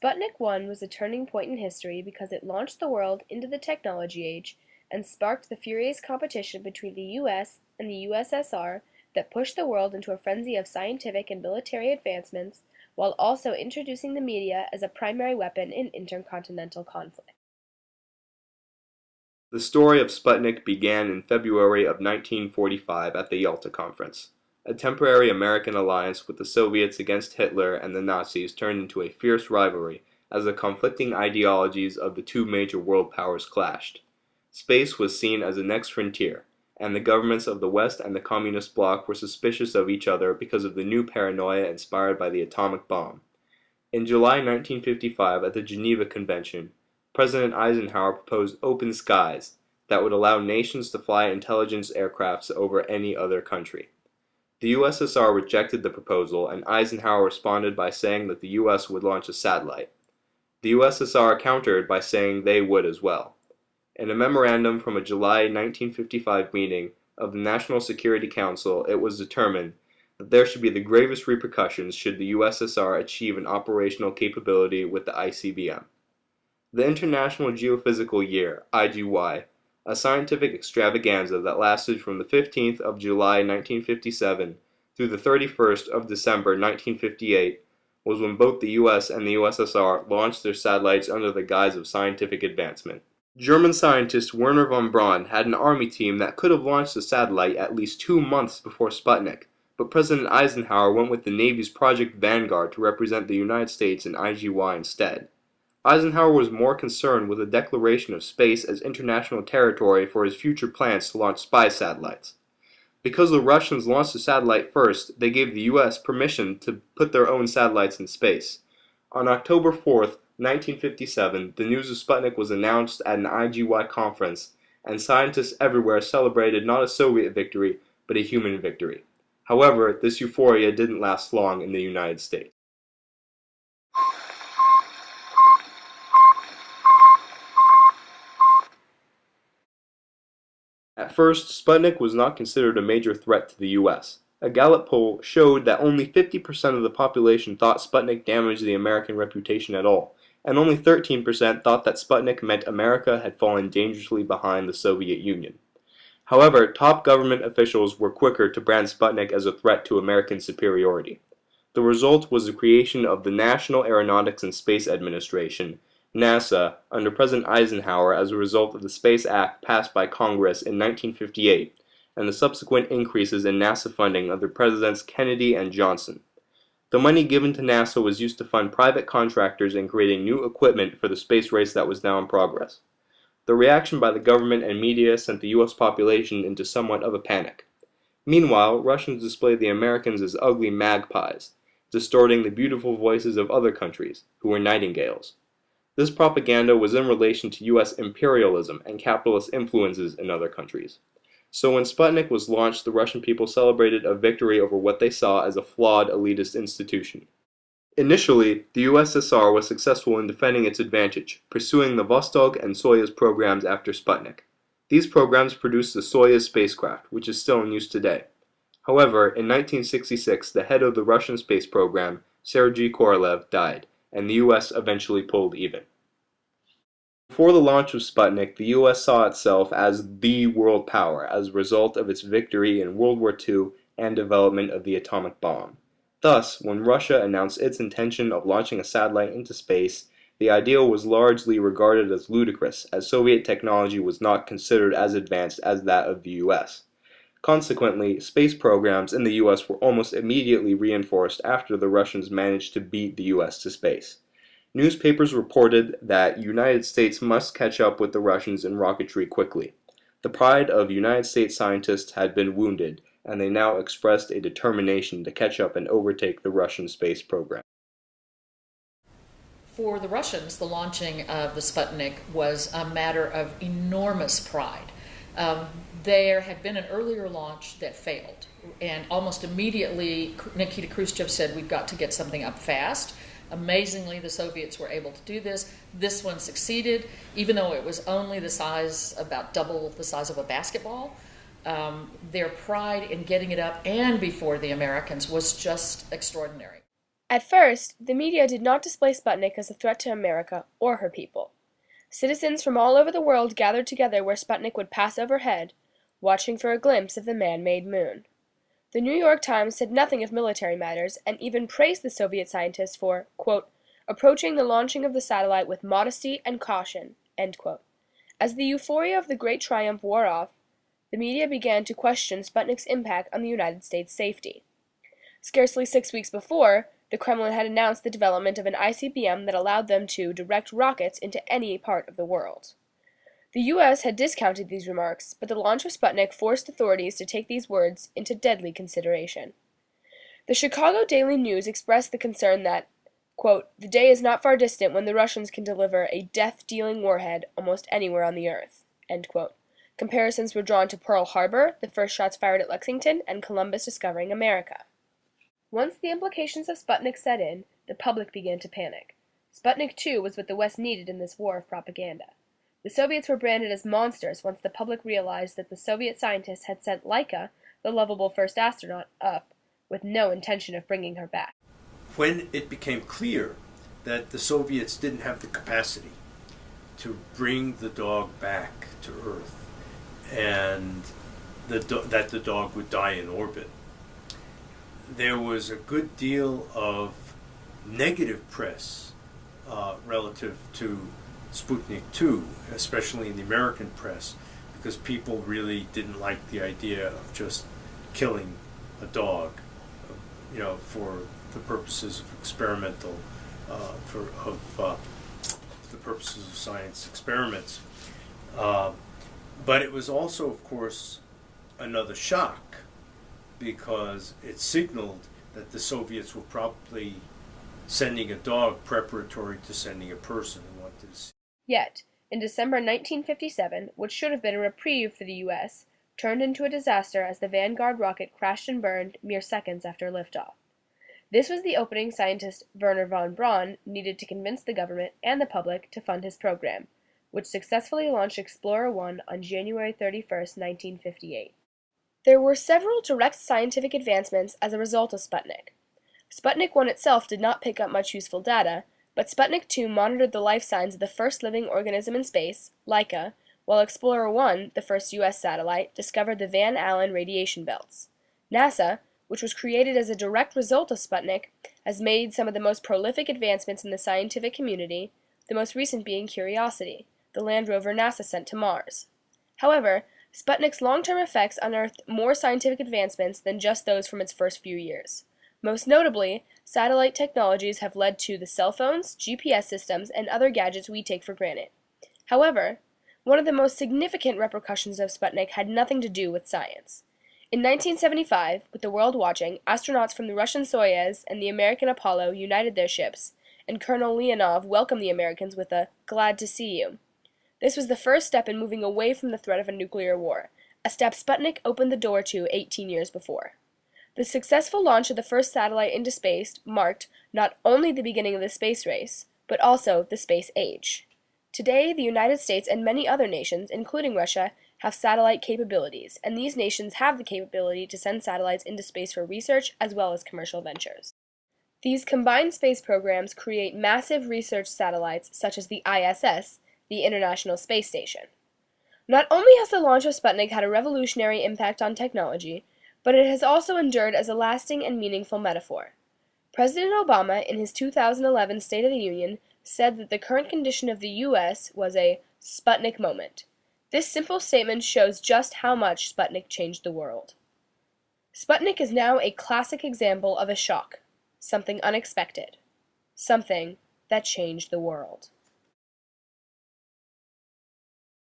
Sputnik 1 was a turning point in history because it launched the world into the technology age and sparked the furious competition between the US and the USSR that pushed the world into a frenzy of scientific and military advancements while also introducing the media as a primary weapon in intercontinental conflict. The story of Sputnik began in February of 1945 at the Yalta Conference. A temporary American alliance with the Soviets against Hitler and the Nazis turned into a fierce rivalry as the conflicting ideologies of the two major world powers clashed. Space was seen as the next frontier, and the governments of the West and the Communist bloc were suspicious of each other because of the new paranoia inspired by the atomic bomb. In July 1955 at the Geneva Convention, President Eisenhower proposed open skies that would allow nations to fly intelligence aircrafts over any other country. The USSR rejected the proposal, and Eisenhower responded by saying that the US would launch a satellite. The USSR countered by saying they would as well. In a memorandum from a July 1955 meeting of the National Security Council, it was determined that there should be the gravest repercussions should the USSR achieve an operational capability with the ICBM. The International Geophysical Year, IGY, a scientific extravaganza that lasted from the 15th of July 1957 through the 31st of December 1958, was when both the US and the USSR launched their satellites under the guise of scientific advancement. German scientist Werner von Braun had an army team that could have launched the satellite at least 2 months before Sputnik, but President Eisenhower went with the Navy's Project Vanguard to represent the United States in IGY instead. Eisenhower was more concerned with the declaration of space as international territory for his future plans to launch spy satellites. Because the Russians launched the satellite first, they gave the US permission to put their own satellites in space. On October 4th, 1957, the news of Sputnik was announced at an IGY conference, and scientists everywhere celebrated not a Soviet victory, but a human victory. However, this euphoria didn't last long in the United States. At first, Sputnik was not considered a major threat to the US. A Gallup poll showed that only 50% of the population thought Sputnik damaged the American reputation at all, and only 13% thought that Sputnik meant America had fallen dangerously behind the Soviet Union. However, top government officials were quicker to brand Sputnik as a threat to American superiority. The result was the creation of the National Aeronautics and Space Administration, NASA, under President Eisenhower as a result of the Space Act passed by Congress in 1958, and the subsequent increases in NASA funding under Presidents Kennedy and Johnson. The money given to NASA was used to fund private contractors in creating new equipment for the space race that was now in progress. The reaction by the government and media sent the US population into somewhat of a panic. Meanwhile, Russians displayed the Americans as ugly magpies, distorting the beautiful voices of other countries, who were nightingales. This propaganda was in relation to US imperialism and capitalist influences in other countries. So when Sputnik was launched, the Russian people celebrated a victory over what they saw as a flawed elitist institution. Initially, the USSR was successful in defending its advantage, pursuing the Vostok and Soyuz programs after Sputnik. These programs produced the Soyuz spacecraft, which is still in use today. However, in 1966, the head of the Russian space program, Sergei Korolev, died, and the US eventually pulled even. Before the launch of Sputnik, the US saw itself as the world power as a result of its victory in World War II and development of the atomic bomb. Thus, when Russia announced its intention of launching a satellite into space, the idea was largely regarded as ludicrous, as Soviet technology was not considered as advanced as that of the US. Consequently, space programs in the US were almost immediately reinforced after the Russians managed to beat the US to space. Newspapers reported that United States must catch up with the Russians in rocketry quickly. The pride of United States scientists had been wounded, and they now expressed a determination to catch up and overtake the Russian space program. For the Russians, the launching of the Sputnik was a matter of enormous pride. There had been an earlier launch that failed, and almost immediately Nikita Khrushchev said, "We've got to get something up fast." Amazingly, the Soviets were able to do this. This one succeeded, even though it was only the size, about double the size of a basketball. Their pride in getting it up and before the Americans was just extraordinary. At first, the media did not display Sputnik as a threat to America or her people. Citizens from all over the world gathered together where Sputnik would pass overhead, watching for a glimpse of the man-made moon. The New York Times said nothing of military matters and even praised the Soviet scientists for, quote, approaching the launching of the satellite with modesty and caution, end quote. As the euphoria of the great triumph wore off, the media began to question Sputnik's impact on the United States' safety. Scarcely 6 weeks before, the Kremlin had announced the development of an ICBM that allowed them to direct rockets into any part of the world. The U.S. had discounted these remarks, but the launch of Sputnik forced authorities to take these words into deadly consideration. The Chicago Daily News expressed the concern that, quote, the day is not far distant when the Russians can deliver a death-dealing warhead almost anywhere on the earth, end quote. Comparisons were drawn to Pearl Harbor, the first shots fired at Lexington, and Columbus discovering America. Once the implications of Sputnik set in, the public began to panic. Sputnik, too, was what the West needed in this war of propaganda. The Soviets were branded as monsters once the public realized that the Soviet scientists had sent Laika, the lovable first astronaut, up, with no intention of bringing her back. When it became clear that the Soviets didn't have the capacity to bring the dog back to Earth, and that the dog would die in orbit, there was a good deal of negative press relative to Sputnik 2, especially in the American press, because people really didn't like the idea of just killing a dog, for the purposes of experimental, the purposes of science experiments. But it was also, of course, another shock, because it signaled that the Soviets were probably sending a dog preparatory to sending a person and wanted to see. Yet, in December 1957, what should have been a reprieve for the U.S., turned into a disaster as the Vanguard rocket crashed and burned mere seconds after liftoff. This was the opening scientist Wernher von Braun needed to convince the government and the public to fund his program, which successfully launched Explorer 1 on January 31, 1958. There were several direct scientific advancements as a result of Sputnik. Sputnik 1 itself did not pick up much useful data, but Sputnik 2 monitored the life signs of the first living organism in space, Laika, while Explorer 1, the first U.S. satellite, discovered the Van Allen radiation belts. NASA, which was created as a direct result of Sputnik, has made some of the most prolific advancements in the scientific community, the most recent being Curiosity, the land rover NASA sent to Mars. However, Sputnik's long-term effects unearthed more scientific advancements than just those from its first few years. Most notably, satellite technologies have led to the cell phones, GPS systems, and other gadgets we take for granted. However, one of the most significant repercussions of Sputnik had nothing to do with science. In 1975, with the world watching, astronauts from the Russian Soyuz and the American Apollo united their ships, and Colonel Leonov welcomed the Americans with a "glad to see you." This was the first step in moving away from the threat of a nuclear war, a step Sputnik opened the door to 18 years before. The successful launch of the first satellite into space marked not only the beginning of the space race, but also the space age. Today, the United States and many other nations, including Russia, have satellite capabilities, and these nations have the capability to send satellites into space for research as well as commercial ventures. These combined space programs create massive research satellites such as the ISS, the International Space Station. Not only has the launch of Sputnik had a revolutionary impact on technology, but it has also endured as a lasting and meaningful metaphor. President Obama, in his 2011 State of the Union, said that the current condition of the U.S. was a Sputnik moment. This simple statement shows just how much Sputnik changed the world. Sputnik is now a classic example of a shock, something unexpected, something that changed the world.